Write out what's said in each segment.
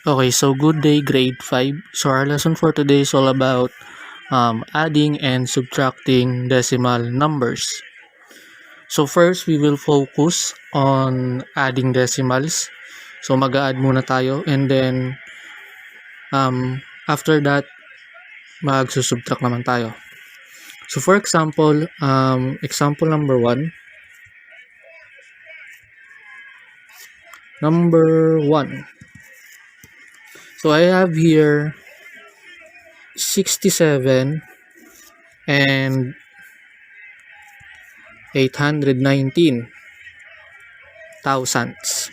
Okay, so good day, grade 5. So our lesson for today is all about adding and subtracting decimal numbers. So first, we will focus on adding decimals. So mag-a-add muna tayo and then after that, mag-subtract naman tayo. So for example, example number 1. Number 1. So I have here 67 and 819 thousandths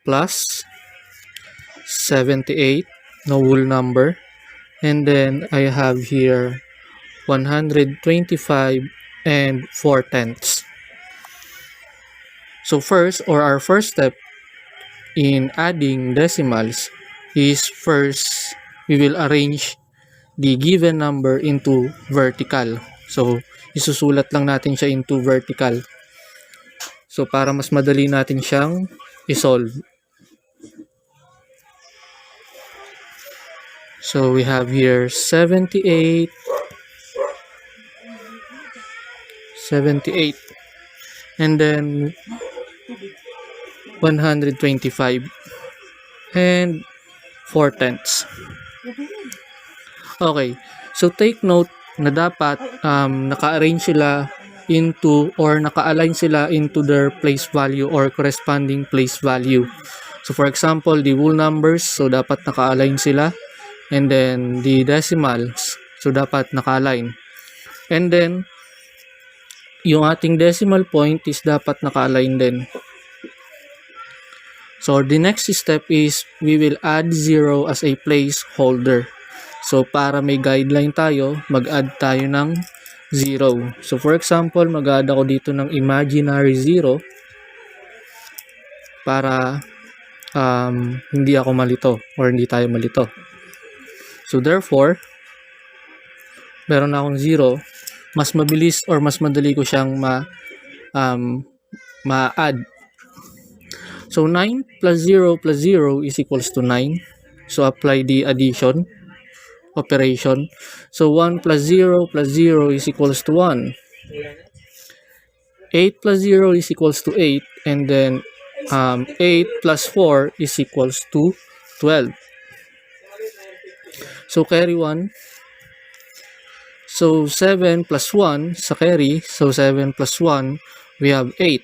plus 78, no whole number, and then I have here 125 and 4/10. So first, or our first step in adding decimals is first we will arrange the given number into vertical. So isusulat lang natin siya into vertical. So para mas madali natin siyang i-solve. So we have here 78, and then 125 and 4/10. Okay, so take note na dapat naka-arrange sila into or naka-align sila into their place value or corresponding place value. So for example, the whole numbers, so dapat naka-align sila, and then the decimals, so dapat naka-align. And then yung ating decimal point is dapat naka-align din. So the next step is we will add 0 as a placeholder. So para may guideline tayo, mag-add tayo ng 0. So for example, mag-add ako dito ng imaginary 0 para hindi ako malito or hindi tayo malito. So therefore, meron na akong 0, mas mabilis or mas madali ko siyang ma-add. So 9 plus 0 plus 0 is equals to 9. So apply the addition operation. So 1 plus 0 plus 0 is equals to 1. 8 plus 0 is equals to 8. And then 8 plus 4 is equals to 12. So carry 1. So 7 plus 1 sa carry. So 7 plus 1, we have 8.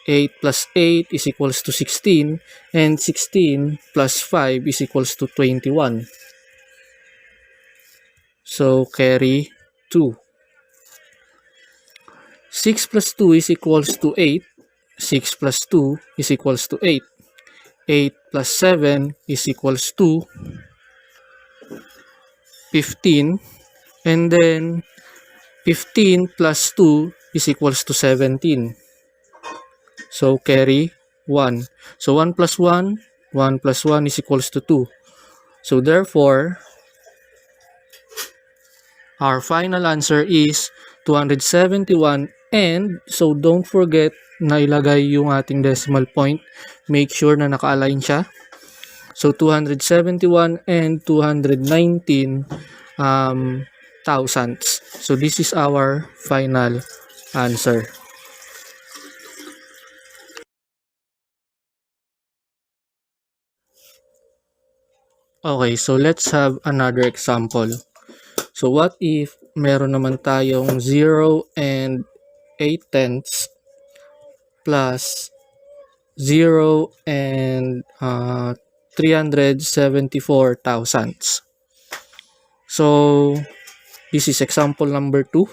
8 plus 8 is equals to 16. And 16 plus 5 is equals to 21. So carry 2. 6 plus 2 is equals to 8. 6 plus 2 is equals to 8. 8 plus 7 is equals to 15. And then 15 plus 2 is equals to 17. So carry 1. So 1 plus 1, 1 plus 1 is equals to 2. So therefore, our final answer is 271, and so don't forget na ilagay yung ating decimal point. Make sure na naka-align siya. So 271 and 219 thousandths. So this is our final answer. Okay, so let's have another example. So what if meron naman tayong 0 and 8/10 plus 0 and 374 thousandths. So this is example number 2.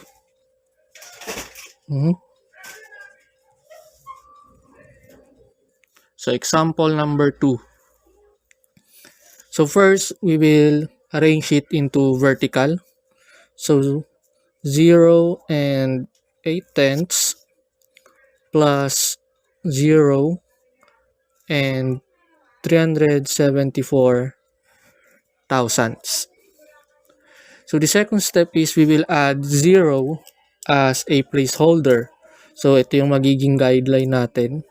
So example number 2. So first, we will arrange it into vertical. So 0 and 8/10 plus 0 and 374 thousandths. So the second step is we will add 0 as a placeholder. So ito yung magiging guideline natin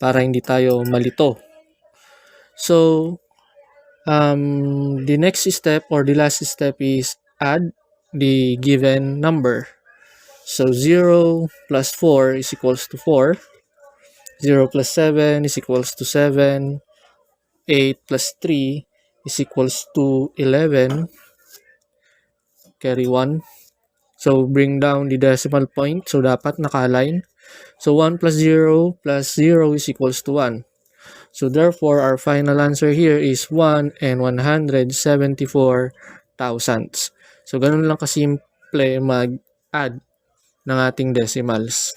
para hindi tayo malito. So, the next step or the last step is add the given number. So 0 plus 4 is equals to 4. 0 plus 7 is equals to 7. 8 plus 3 is equals to 11. Carry 1. So bring down the decimal point. So dapat naka-align. So 1 plus 0 is equals to 1. So therefore, our final answer here is 1 and 174 thousandths. So ganun lang kasimple mag-add ng ating decimals.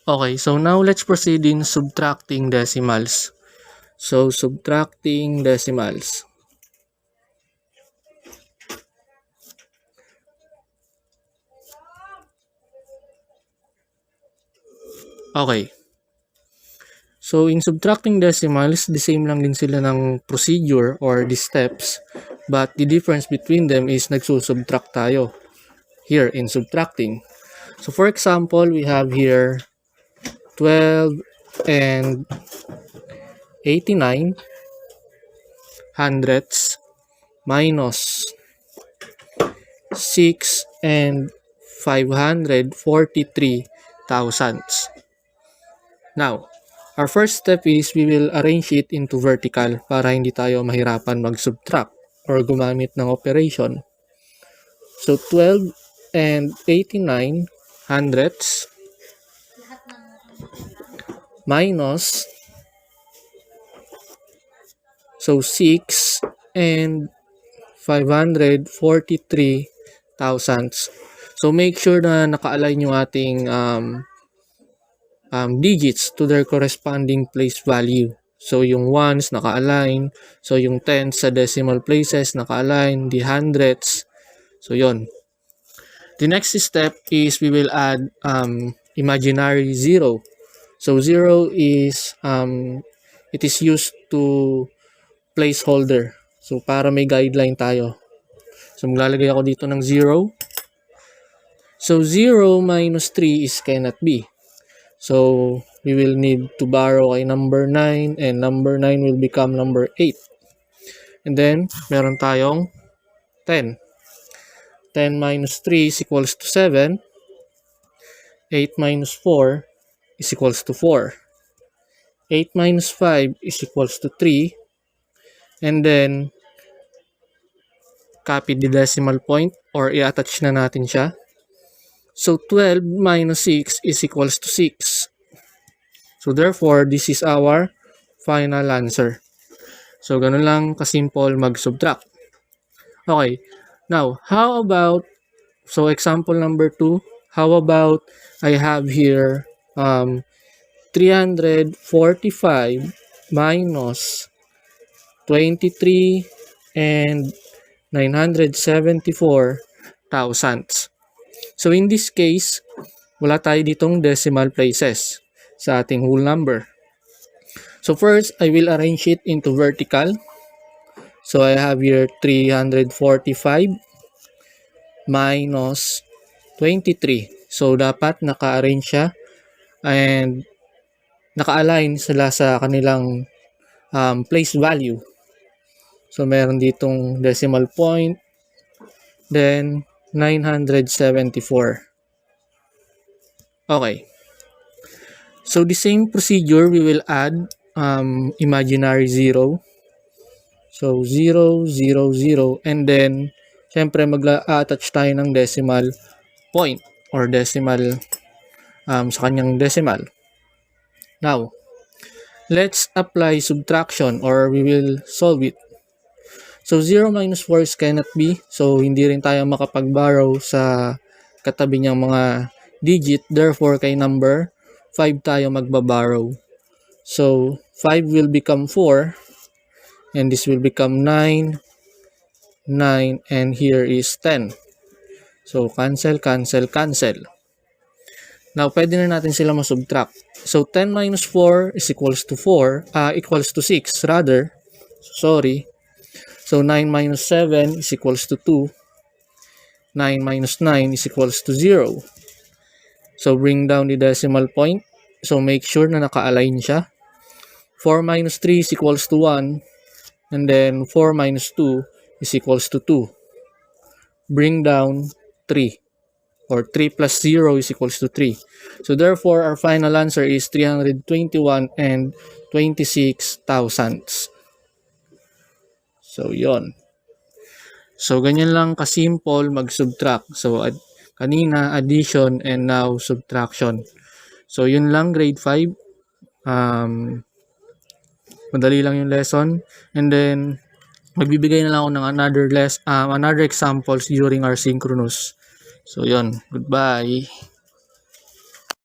Okay, so now let's proceed in subtracting decimals. So subtracting decimals. Okay. So in subtracting decimals, the same lang din sila ng procedure or the steps. But the difference between them is nagsusubtract tayo here in subtracting. So for example, we have here 12 and 89 hundredths minus 6 and 543 thousandths. Now, our first step is we will arrange it into vertical para hindi tayo mahirapan mag-subtract or gumamit ng operation. So 12 and 89 hundredths minus 6 and 543 thousandths. So make sure na naka-align yung ating digits to their corresponding place value. So yung ones naka-align, so yung tens sa decimal places naka-align, the hundredths. So yon. The next step is we will add imaginary zero. So zero is it is used to placeholder. So para may guideline tayo. So maglalagay ako dito ng 0. So 0 minus 3 is cannot be. So we will need to borrow a number 9 and number 9 will become number 8. And then meron tayong 10. 10 minus 3 is equals to 7. 8 minus 4 is equals to 4. 8 minus 5 is equals to 3. And then copy the decimal point or i-attach na natin siya. So 12 minus 6 is equals to 6. So therefore, this is our final answer. So ganun lang kasimple mag-subtract. Okay. Now, how about, so example number 2, how about I have here 345 minus 23 and 974 thousandths. So in this case, wala tayo ditong decimal places sa ating whole number. So first, I will arrange it into vertical. So I have here 345 minus 23. So dapat naka-arrange siya and naka-align sila sa kanilang place value. So meron ditong decimal point, then 974. Okay. So the same procedure, we will add imaginary 0. So 0, 0, 0. And then, syempre mag-attach tayo ng decimal point or decimal sa kanyang decimal. Now, let's apply subtraction or we will solve it. So 0 minus 4 is cannot be. So hindi rin tayo makapag-borrow sa katabi niyang mga digit. Therefore, kay number 5 tayo magbaborrow. So 5 will become 4 and this will become 9, 9, and here is 10. So cancel, cancel, cancel. Now, pwede na natin sila masubtract. So 10 minus 4 is equals to 6 rather. Sorry. So 9 minus 7 is equals to 2. 9 minus 9 is equals to 0. So, bring down the decimal point. So, make sure na naka-align siya. 4 minus 3 is equals to 1. And then 4 minus 2 is equals to 2. Bring down 3. Or 3 plus 0 is equals to 3. So therefore, our final answer is 321 and 26 thousandths. So yon. So ganyan lang kasimple mag-subtract. So kanina addition and now subtraction. So yun lang grade 5. Madali lang yung lesson. And then magbibigay na lang ako ng another examples during our synchronous. So yon. Goodbye.